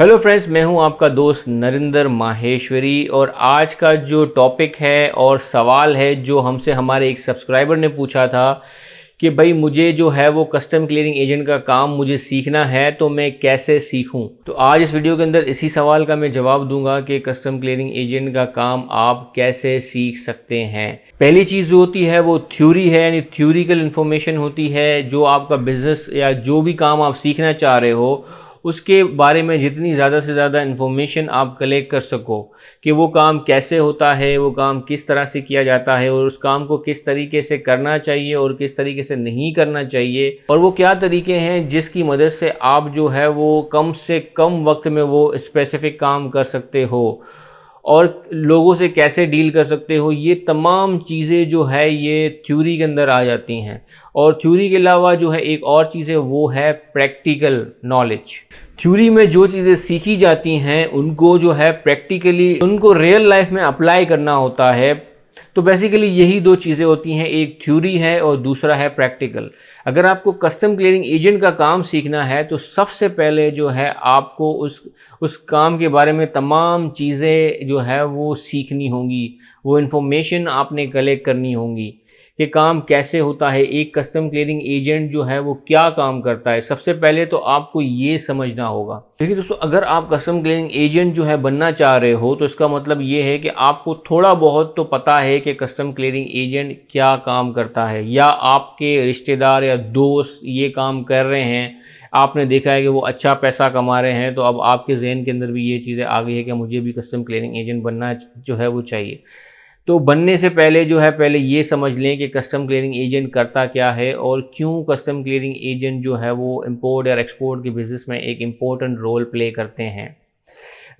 Hello friends, मैं हूं आपका दोस्त नरेंद्र माहेश्वरी और आज का जो टॉपिक है और सवाल है जो हमसे हमारे एक सब्सक्राइबर ने पूछा था कि भाई मुझे जो है वो कस्टम क्लियरिंग एजेंट का काम मुझे सीखना है तो मैं कैसे सीखूं। तो आज इस वीडियो के अंदर इसी सवाल का मैं जवाब दूंगा कि कस्टम क्लियरिंग एजेंट का काम आप कैसे सीख सकते हैं। पहली चीज़ जो होती है वो थ्योरी है, यानी थ्योरिकल इन्फॉर्मेशन होती है। जो आपका बिजनेस या जो भी काम आप सीखना चाह रहे हो उसके बारे में जितनी ज़्यादा से ज़्यादा इन्फॉर्मेशन आप कलेक्ट कर सको कि वो काम कैसे होता है, वो काम किस तरह से किया जाता है और उस काम को किस तरीके से करना चाहिए और किस तरीके से नहीं करना चाहिए, और वो क्या तरीके हैं जिसकी मदद से आप जो है वो कम से कम वक्त में वो स्पेसिफिक काम कर सकते हो और लोगों से कैसे डील कर सकते हो। ये तमाम चीज़ें जो है ये थ्योरी के अंदर आ जाती हैं। और थ्योरी के अलावा जो है एक और चीज़ है वो है प्रैक्टिकल नॉलेज। थ्योरी में जो चीज़ें सीखी जाती हैं उनको जो है प्रैक्टिकली उनको रियल लाइफ में अप्लाई करना होता है। तो बेसिकली यही दो चीज़ें होती हैं, एक थ्योरी है और दूसरा है प्रैक्टिकल। अगर आपको कस्टम क्लियरिंग एजेंट का काम सीखना है तो सबसे पहले जो है आपको उस काम के बारे में तमाम चीज़ें जो है वो सीखनी होंगी, वो इन्फॉर्मेशन आपने कलेक्ट करनी होंगी कि काम कैसे होता है, एक कस्टम क्लियरिंग एजेंट जो है वो क्या काम करता है। सबसे पहले तो आपको ये समझना होगा। देखिए दोस्तों, अगर आप कस्टम क्लियरिंग एजेंट जो है बनना चाह रहे हो तो इसका मतलब ये है कि आपको थोड़ा बहुत तो पता है कि कस्टम क्लियरिंग एजेंट क्या काम करता है, या आपके रिश्तेदार या दोस्त ये काम कर रहे हैं, आपने देखा है कि वो अच्छा पैसा कमा रहे हैं, तो अब आपके जहन के अंदर भी ये चीज़ें आ गई है कि मुझे भी कस्टम क्लियरिंग एजेंट बनना जो है वो चाहिए। तो बनने से पहले जो है पहले ये समझ लें कि कस्टम क्लियरिंग एजेंट करता क्या है और क्यों कस्टम क्लियरिंग एजेंट जो है वो इंपोर्ट और एक्सपोर्ट के बिज़नेस में एक इम्पोर्टेंट रोल प्ले करते हैं।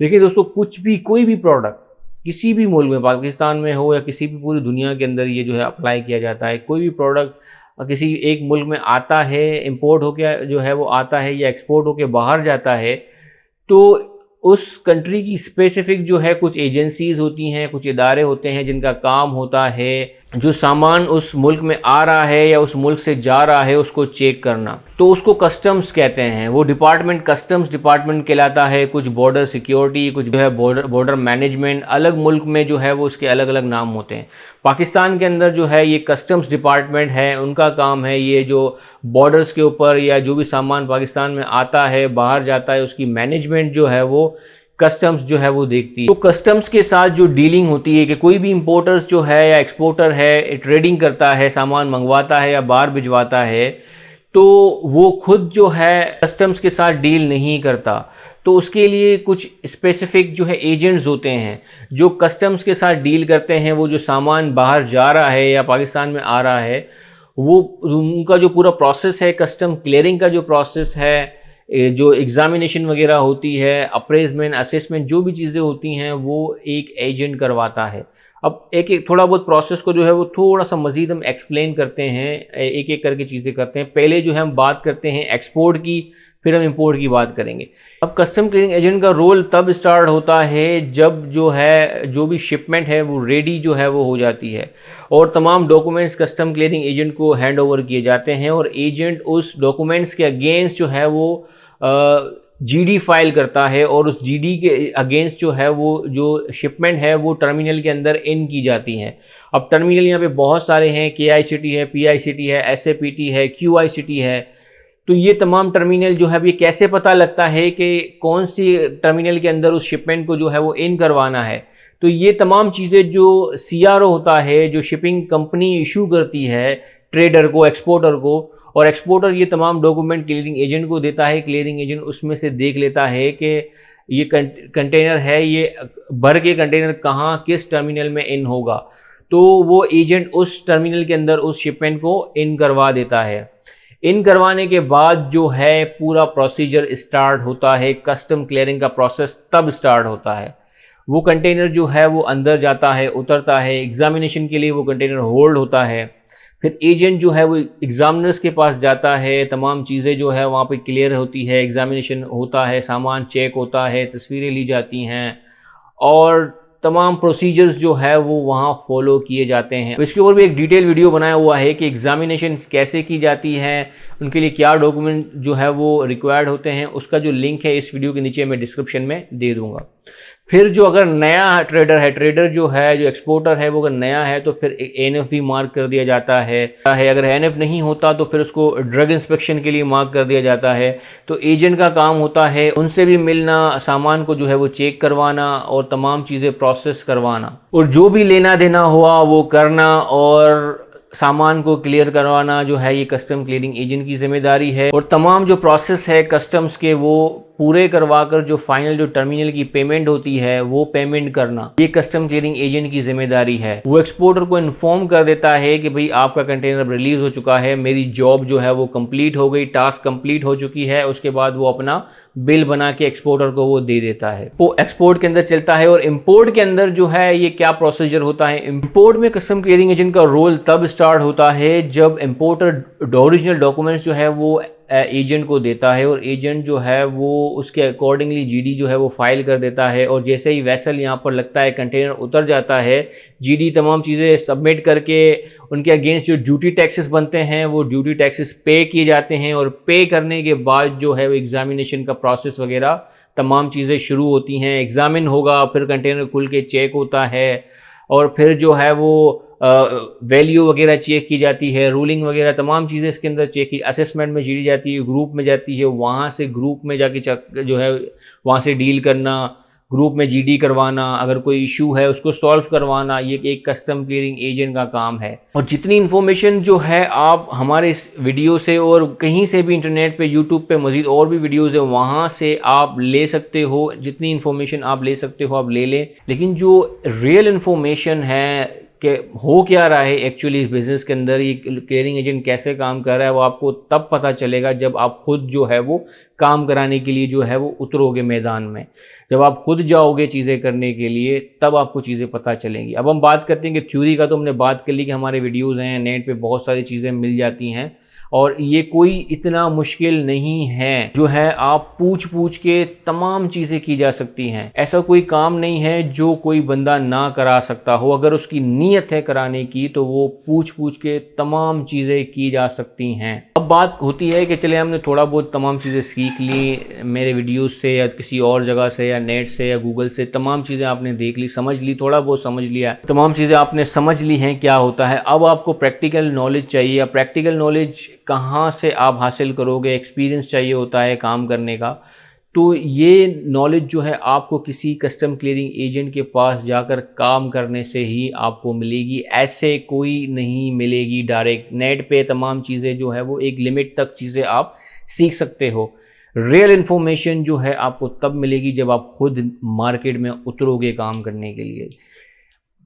देखिए दोस्तों, कुछ भी कोई भी प्रोडक्ट किसी भी मुल्क में, पाकिस्तान में हो या किसी भी पूरी दुनिया के अंदर ये जो है अप्लाई किया जाता है। कोई भी प्रोडक्ट किसी एक मुल्क में आता है, इंपोर्ट होकर जो है वो आता है या एक्सपोर्ट होकर बाहर जाता है, तो उस कंट्री की स्पेसिफिक जो है कुछ एजेंसीज़ होती हैं, कुछ इदारे होते हैं जिनका काम होता है जो सामान उस मुल्क में आ रहा है या उस मुल्क से जा रहा है उसको चेक करना। तो उसको कस्टम्स कहते हैं। वो डिपार्टमेंट कस्टम्स डिपार्टमेंट कहलाता है। कुछ बॉर्डर सिक्योरिटी, कुछ जो है बॉर्डर मैनेजमेंट, अलग मुल्क में जो है वो उसके अलग अलग नाम होते हैं। पाकिस्तान के अंदर जो है ये कस्टम्स डिपार्टमेंट है, उनका काम है ये जो बॉर्डर्स के ऊपर या जो भी सामान पाकिस्तान में आता है बाहर जाता है उसकी मैनेजमेंट जो है वो कस्टम्स जो है वो देखती है। तो कस्टम्स के साथ जो डीलिंग होती है कि कोई भी इंपोर्टर्स जो है या एक्सपोर्टर है, ट्रेडिंग करता है, सामान मंगवाता है या बाहर भिजवाता है, तो वो खुद जो है कस्टम्स के साथ डील नहीं करता। तो उसके लिए कुछ स्पेसिफिक जो है एजेंट्स होते हैं जो कस्टम्स के साथ डील करते हैं। वो जो सामान बाहर जा रहा है या पाकिस्तान में आ रहा है, वो उनका जो पूरा प्रोसेस है, कस्टम क्लियरिंग का जो प्रोसेस है, जो एग्ज़ामिनेशन वगैरह होती है, अप्रेजमेंट, असेसमेंट, जो भी चीज़ें होती हैं वो एक एजेंट करवाता है। अब एक एक थोड़ा बहुत प्रोसेस को जो है वो थोड़ा सा मज़ीद हम एक्सप्लेन करते हैं, एक एक करके चीज़ें करते हैं। पहले जो है हम बात करते हैं एक्सपोर्ट की, फिर हम इंपोर्ट की बात करेंगे। अब कस्टम क्लियरिंग एजेंट का रोल तब स्टार्ट होता है जब जो है जो भी शिपमेंट है वो रेडी जो है वो हो जाती है और तमाम डॉक्यूमेंट्स कस्टम क्लियरिंग एजेंट को हैंड ओवर किए जाते हैं और एजेंट उस डॉक्यूमेंट्स के अगेंस्ट जो है वो जीडी फाइल करता है और उस जीडी के अगेंस्ट जो है वो जो शिपमेंट है वो टर्मिनल के अंदर इन की जाती है। अब टर्मिनल यहाँ पे बहुत सारे हैं, KICT है, PICT है, SAPT है, QICT है। तो ये तमाम टर्मिनल जो है ये कैसे पता लगता है कि कौन सी टर्मिनल के अंदर उस शिपमेंट को जो है वो इन करवाना है। तो ये तमाम चीज़ें जो CRO होता है, जो शिपिंग कंपनी इशू करती है ट्रेडर को, एक्सपोर्टर को, और एक्सपोर्टर ये तमाम डॉक्यूमेंट क्लियरिंग एजेंट को देता है। क्लियरिंग एजेंट उसमें से देख लेता है कि ये कंटेनर है, ये भर के कंटेनर कहाँ किस टर्मिनल में इन होगा, तो वो एजेंट उस टर्मिनल के अंदर उस शिपमेंट को इन करवा देता है। इन करवाने के बाद जो है पूरा प्रोसीजर स्टार्ट होता है। कस्टम क्लियरिंग का प्रोसेस तब स्टार्ट होता है। वो कंटेनर जो है वो अंदर जाता है, उतरता है, एग्जामिनेशन के लिए वो कंटेनर होल्ड होता है। फिर एजेंट जो है वो एग्जामिनर्स के पास जाता है, तमाम चीज़ें जो है वहाँ पे क्लियर होती है, एग्जामिनेशन होता है, सामान चेक होता है, तस्वीरें ली जाती हैं और तमाम प्रोसीजर्स जो है वो वहाँ फॉलो किए जाते हैं। तो इसके ऊपर भी एक डिटेल वीडियो बनाया हुआ है कि एग्जामिनेशन कैसे की जाती है, उनके लिए क्या डॉक्यूमेंट जो है वो रिक्वायर्ड होते हैं, उसका जो लिंक है इस वीडियो के नीचे मैं डिस्क्रिप्शन में दे दूंगा। फिर जो अगर नया ट्रेडर है, ट्रेडर जो है, जो एक्सपोर्टर है, वो अगर नया है तो फिर एनएफ भी मार्क कर दिया जाता है। अगर एनएफ नहीं होता तो फिर उसको ड्रग इंस्पेक्शन के लिए मार्क कर दिया जाता है। तो एजेंट का काम होता है उनसे भी मिलना, सामान को जो है वो चेक करवाना और तमाम चीज़ें प्रोसेस करवाना, और जो भी लेना देना हुआ वो करना और सामान को क्लियर करवाना जो है ये कस्टम क्लियरिंग एजेंट की जिम्मेदारी है। और तमाम जो प्रोसेस है कस्टम्स के वो पूरे करवाकर जो फाइनल जो टर्मिनल की पेमेंट होती है वो पेमेंट करना ये कस्टम क्लियरिंग एजेंट की जिम्मेदारी है। वो एक्सपोर्टर को इन्फॉर्म कर देता है कि भाई आपका कंटेनर रिलीज हो चुका है, मेरी जॉब जो है वो कंप्लीट हो गई, टास्क कंप्लीट हो चुकी है। उसके बाद वो अपना बिल बना के एक्सपोर्टर को वो दे देता है। वो एक्सपोर्ट के अंदर चलता है। और इंपोर्ट के अंदर जो है ये क्या प्रोसीजर होता है, इंपोर्ट में कस्टम क्लियरिंग एजेंट का रोल तब स्टार्ट होता है जब इंपोर्टर ओरिजिनल डॉक्यूमेंट्स जो है वो एजेंट को देता है, और एजेंट जो है वो उसके अकॉर्डिंगली जीडी जो है वो फाइल कर देता है। और जैसे ही वेसल यहाँ पर लगता है, कंटेनर उतर जाता है, जीडी तमाम चीज़ें सबमिट करके उनके अगेंस्ट जो ड्यूटी टैक्सेस बनते हैं वो ड्यूटी टैक्सेस पे किए जाते हैं। और पे करने के बाद जो है वो एग्जामिनेशन का प्रोसेस वगैरह तमाम चीज़ें शुरू होती हैं। एग्जामिन होगा, फिर कंटेनर खुल के चेक होता है, और फिर जो है वो वैल्यू वगैरह चेक की जाती है, रूलिंग वगैरह तमाम चीज़ें इसके अंदर चेक की, असेसमेंट में जीडी जाती है, ग्रुप में जाती है, वहाँ से ग्रुप में जाके जो है वहाँ से डील करना, ग्रुप में जीडी करवाना, अगर कोई इशू है उसको सॉल्व करवाना, ये एक कस्टम क्लियरिंग एजेंट का काम है। और जितनी इन्फॉर्मेशन जो है आप हमारे इस वीडियो से और कहीं से भी इंटरनेट पे, यूट्यूब पे मज़ीद और भी वीडियोज़ है वहाँ से आप ले सकते हो, जितनी इन्फॉर्मेशन आप ले सकते हो आप ले लें। लेकिन जो रियल इन्फॉर्मेशन है कि हो क्या रहा है एक्चुअली इस बिज़नेस के अंदर, ये क्लियरिंग एजेंट कैसे काम कर रहा है, वो आपको तब पता चलेगा जब आप खुद जो है वो काम कराने के लिए जो है वो उतरोगे मैदान में। जब आप खुद जाओगे चीज़ें करने के लिए तब आपको चीज़ें पता चलेंगी। अब हम बात करते हैं कि थ्योरी का, तो हमने बात कर ली कि हमारे वीडियोज़ हैं, नेट पे बहुत सारी चीज़ें मिल जाती हैं और ये कोई इतना मुश्किल नहीं है। जो है आप पूछ के तमाम चीज़ें की जा सकती हैं। ऐसा कोई काम नहीं है जो कोई बंदा ना करा सकता हो। अगर उसकी नीयत है कराने की तो वो पूछ के तमाम चीज़ें की जा सकती हैं। अब बात होती है कि चले हमने थोड़ा बहुत तमाम चीज़ें सीख ली मेरे वीडियोज़ से या किसी और जगह से या नेट से या गूगल से, तमाम चीज़ें आपने देख ली, समझ ली, थोड़ा बहुत समझ लिया, तमाम चीज़ें आपने समझ ली हैं क्या होता है। अब आपको प्रैक्टिकल नॉलेज चाहिए। या प्रैक्टिकल नॉलेज कहाँ से आप हासिल करोगे, एक्सपीरियंस चाहिए होता है काम करने का। तो ये नॉलेज जो है आपको किसी कस्टम क्लियरिंग एजेंट के पास जाकर काम करने से ही आपको मिलेगी, ऐसे कोई नहीं मिलेगी डायरेक्ट। नेट पे तमाम चीज़ें जो है वो एक लिमिट तक चीज़ें आप सीख सकते हो। रियल इन्फॉर्मेशन जो है आपको तब मिलेगी जब आप खुद मार्केट में उतरोगे काम करने के लिए।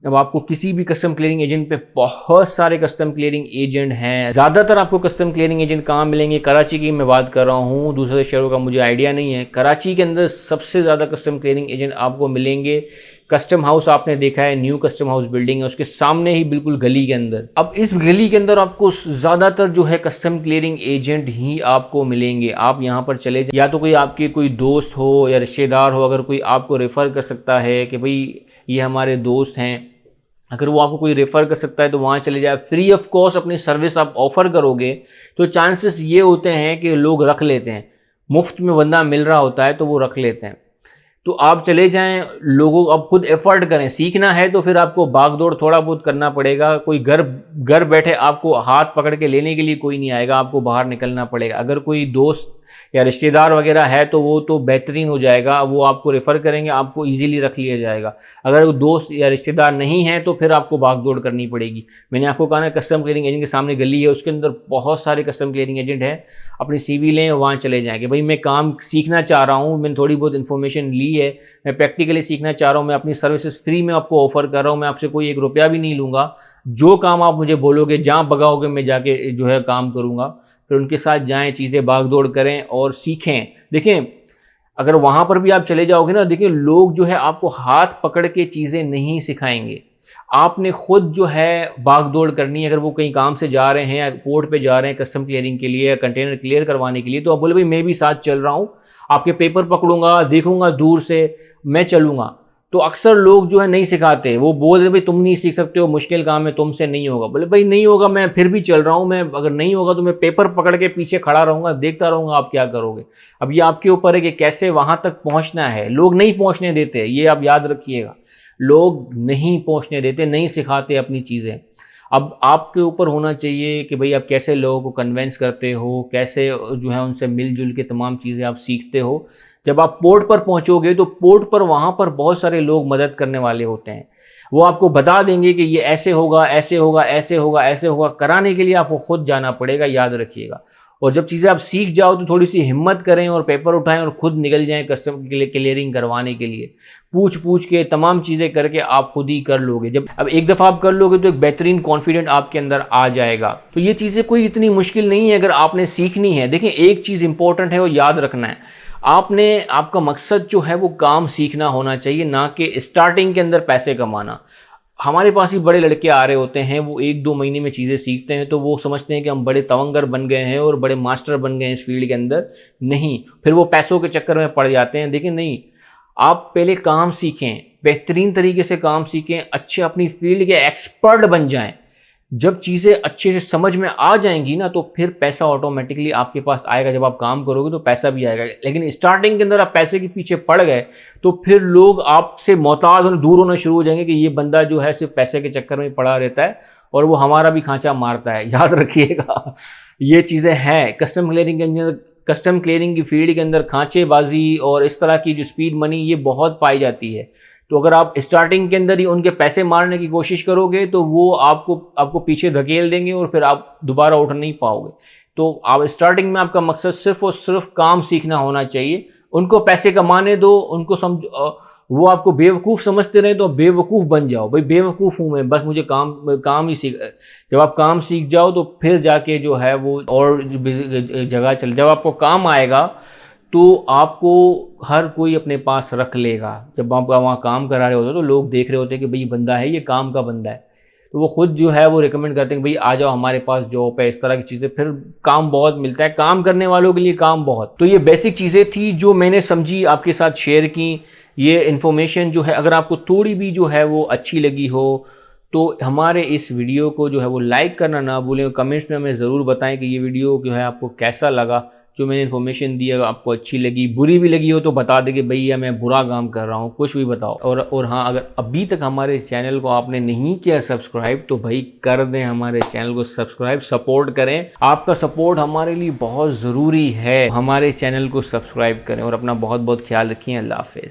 अब आपको किसी भी कस्टम क्लियरिंग एजेंट पे, बहुत सारे कस्टम क्लियरिंग एजेंट हैं, ज़्यादातर आपको कस्टम क्लियरिंग एजेंट कहाँ मिलेंगे, कराची की मैं बात कर रहा हूँ, दूसरे शहरों का मुझे आइडिया नहीं है। कराची के अंदर सबसे ज़्यादा कस्टम क्लियरिंग एजेंट आपको मिलेंगे। कस्टम हाउस आपने देखा है, न्यू कस्टम हाउस बिल्डिंग है, उसके सामने ही बिल्कुल गली के अंदर। अब इस गली के अंदर आपको ज़्यादातर जो है कस्टम क्लियरिंग एजेंट ही आपको मिलेंगे। आप यहाँ पर चले जाए, या तो कोई आपके कोई दोस्त हो या रिश्तेदार हो, अगर कोई आपको रेफ़र कर सकता है कि भाई ये हमारे दोस्त हैं, अगर वो आपको कोई रेफ़र कर सकता है तो वहाँ चले जाए। फ्री ऑफ कॉस्ट अपनी सर्विस आप ऑफ़र करोगे तो चांसेस ये होते हैं कि लोग रख लेते हैं। मुफ्त में बंदा मिल रहा होता है तो वो रख लेते हैं। तो आप चले जाएं, लोगों को अब खुद एफर्ट करें। सीखना है तो फिर आपको भागदौड़ थोड़ा बहुत करना पड़ेगा। कोई घर बैठे आपको हाथ पकड़ के लेने के लिए कोई नहीं आएगा, आपको बाहर निकलना पड़ेगा। अगर कोई दोस्त या रिश्तेदार वगैरह है तो वो तो बेहतरीन हो जाएगा, वो आपको रेफ़र करेंगे, आपको इजीली रख लिया जाएगा। अगर वो दोस्त या रिश्तेदार नहीं है तो फिर आपको भागदौड़ करनी पड़ेगी। मैंने आपको कहा ना कस्टम क्लियरिंग एजेंट के सामने गली है, उसके अंदर बहुत सारे कस्टम क्लियरिंग एजेंट हैं। अपनी CV लें, वहाँ चले जाएंगे। भाई मैं काम सीखना चाह रहा हूँ, मैंने थोड़ी बहुत इन्फॉर्मेशन ली है, मैं प्रैक्टिकली सीखना चाह रहा हूँ, मैं अपनी सर्विसेज फ्री में आपको ऑफ़र कर रहा हूँ, मैं आपसे कोई 1 रुपया भी नहीं लूँगा। जो काम आप मुझे बोलोगे, जहाँ भगाओगे मैं जाके जो है काम करूँगा। फिर उनके साथ जाएं, चीज़ें भागदौड़ करें और सीखें। देखें, अगर वहाँ पर भी आप चले जाओगे ना, देखिए लोग जो है आपको हाथ पकड़ के चीज़ें नहीं सिखाएंगे। आपने खुद जो है भागदौड़ करनी है। अगर वो कहीं काम से जा रहे हैं या पोर्ट पे जा रहे हैं कस्टम क्लियरिंग के लिए या कंटेनर क्लियर करवाने के लिए, तो आप बोले भाई मैं भी साथ चल रहा हूँ, आपके पेपर पकड़ूंगा, देखूंगा दूर से, मैं चलूँगा। तो तो अक्सर लोग जो है नहीं सिखाते, वो बोल रहे भाई तुम नहीं सीख सकते हो, मुश्किल काम है, तुमसे नहीं होगा। बोले भाई नहीं होगा, मैं फिर भी चल रहा हूँ, मैं अगर नहीं होगा तो मैं पेपर पकड़ के पीछे खड़ा रहूँगा, देखता रहूँगा आप क्या करोगे। अब ये आपके ऊपर है कि कैसे वहाँ तक पहुँचना है। लोग नहीं पहुँचने देते, ये आप याद रखिएगा, लोग नहीं पहुँचने देते, नहीं सिखाते अपनी चीज़ें। अब आपके ऊपर होना चाहिए कि भाई आप कैसे लोगों को कन्वेंस करते हो, कैसे जो है उनसे मिलजुल के तमाम चीज़ें आप सीखते हो। जब आप पोर्ट पर पहुंचोगे तो पोर्ट पर वहाँ पर बहुत सारे लोग मदद करने वाले होते हैं, वो आपको बता देंगे कि ये ऐसे होगा, ऐसे होगा, ऐसे होगा, ऐसे होगा। कराने के लिए आपको खुद जाना पड़ेगा, याद रखिएगा। और जब चीज़ें आप सीख जाओ तो थोड़ी सी हिम्मत करें और पेपर उठाएं और खुद निकल जाएं कस्टमर के लिए क्लियरिंग करवाने के लिए। पूछ पूछ के तमाम चीज़ें करके आप खुद ही कर लोगे। जब अब एक दफ़ा आप कर लोगे तो एक बेहतरीन कॉन्फिडेंट आपके अंदर आ जाएगा। तो ये चीज़ें कोई इतनी मुश्किल नहीं है अगर आपने सीखनी है। देखिए एक चीज़ इंपॉर्टेंट है, वो याद रखना है, आपका मकसद जो है वो काम सीखना होना चाहिए, ना कि स्टार्टिंग के अंदर पैसे कमाना। हमारे पास ही बड़े लड़के आ रहे होते हैं, वो 1-2 महीने में चीज़ें सीखते हैं तो वो समझते हैं कि हम बड़े तवंगर बन गए हैं और बड़े मास्टर बन गए हैं इस फील्ड के अंदर। नहीं, फिर वो पैसों के चक्कर में पड़ जाते हैं। देखिए नहीं, आप पहले काम सीखें, बेहतरीन तरीके से काम सीखें, अच्छे अपनी फील्ड के एक्सपर्ट बन जाएं। जब चीज़ें अच्छे से समझ में आ जाएंगी ना तो फिर पैसा ऑटोमेटिकली आपके पास आएगा। जब आप काम करोगे तो पैसा भी आएगा। लेकिन स्टार्टिंग के अंदर आप पैसे के पीछे पड़ गए तो फिर लोग आपसे मोहताज होने, दूर होना शुरू हो जाएंगे कि ये बंदा जो है सिर्फ पैसे के चक्कर में पड़ा रहता है और वो हमारा भी खांचा मारता है। याद रखिएगा ये चीज़ें हैं कस्टम क्लियरिंग के अंदर। कस्टम क्लियरिंग की फील्ड के अंदर खांचेबाजी और इस तरह की जो स्पीड मनी ये बहुत पाई जाती है। तो अगर आप स्टार्टिंग के अंदर ही उनके पैसे मारने की कोशिश करोगे तो वो आपको पीछे धकेल देंगे और फिर आप दोबारा उठ नहीं पाओगे। तो आप स्टार्टिंग में आपका मकसद सिर्फ और सिर्फ काम सीखना होना चाहिए। उनको पैसे कमाने दो, उनको वो आपको बेवकूफ़ समझते रहे तो बेवकूफ़ बन जाओ। भाई बेवकूफ़ हूँ मैं, बस मुझे काम ही सीख। जब आप काम सीख जाओ तो फिर जाके जो है वो और जगह चल, जब आपको काम आएगा तो आपको हर कोई अपने पास रख लेगा। जब आप वहाँ काम करा रहे होते हो तो लोग देख रहे होते हैं कि भाई बंदा है, ये काम का बंदा है, तो वो खुद जो है वो रिकमेंड करते हैं कि भाई आ जाओ हमारे पास जॉब है, इस तरह की चीज़ें। फिर काम बहुत मिलता है, काम करने वालों के लिए काम बहुत। तो ये बेसिक चीज़ें थी जो मैंने समझी आपके साथ शेयर की। ये इन्फॉर्मेशन जो है अगर आपको थोड़ी भी जो है वो अच्छी लगी हो तो हमारे इस वीडियो को जो है वो लाइक करना ना भूलें। कमेंट्स में हमें ज़रूर बताएं कि ये वीडियो जो है आपको कैसा लगा, जो मैंने इन्फॉर्मेशन दी अगर आपको अच्छी लगी। बुरी भी लगी हो तो बता दें कि भैया मैं बुरा काम कर रहा हूँ, कुछ भी बताओ। और हाँ, अगर अभी तक हमारे चैनल को आपने नहीं किया सब्सक्राइब तो भाई कर दें, हमारे चैनल को सब्सक्राइब, सपोर्ट करें। आपका सपोर्ट हमारे लिए बहुत ज़रूरी है। हमारे चैनल को सब्सक्राइब करें और अपना बहुत बहुत ख्याल रखिए। अल्लाह हाफ़िज़।